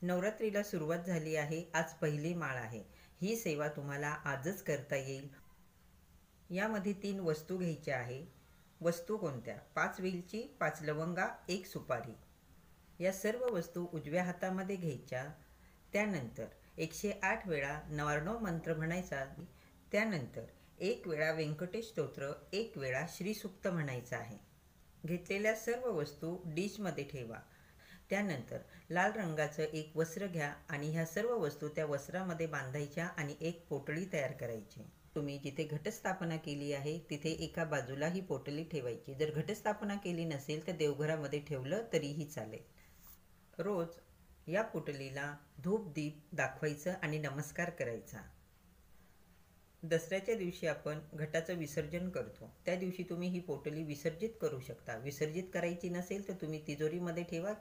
नवरात्रीला सुरुवात झाली आहे. आज पहिली माळ आहे. ही सेवा तुम्हाला आजच करता येईल. यामध्ये 3 वस्तू घ्यायच्या आहे. वस्तू कोणत्या? 5 वेलची, 5 लवंगा, 1 सुपारी. या सर्व वस्तू उजव्या हातामध्ये घ्यायच्या. त्यानंतर 108 वेळा नवार्णव मंत्र म्हणायचा. त्यानंतर 1 वेळा व्यंकटेश स्तोत्र, 1 वेळा श्रीसूक्त म्हणायचं आहे. घेतलेल्या सर्व वस्तू डिशमध्ये ठेवा. त्यानंतर लाल रंगाचं एक वस्त्र घ्या आणि ह्या सर्व वस्तू त्या वस्त्रामध्ये बांधायच्या आणि एक पोटली तयार करायची. तुम्ही जिथे घटस्थापना केली आहे तिथे एका बाजूला ही पोटली ठेवायची. जर घटस्थापना केली नसेल तर देवघरामध्ये ठेवलं तरीही चालेल. रोज या पोटलीला धूप दीप दाखवायचं आणि नमस्कार करायचा. दसऱ्याच्या दिवशी आपण घटाचं विसर्जन करतो. त्या दिवशी तुम्ही ही पोटली विसर्जित करू शकता. विसर्जित करायची नसेल तर तुम्ही तिजोरीमध्ये ठेवा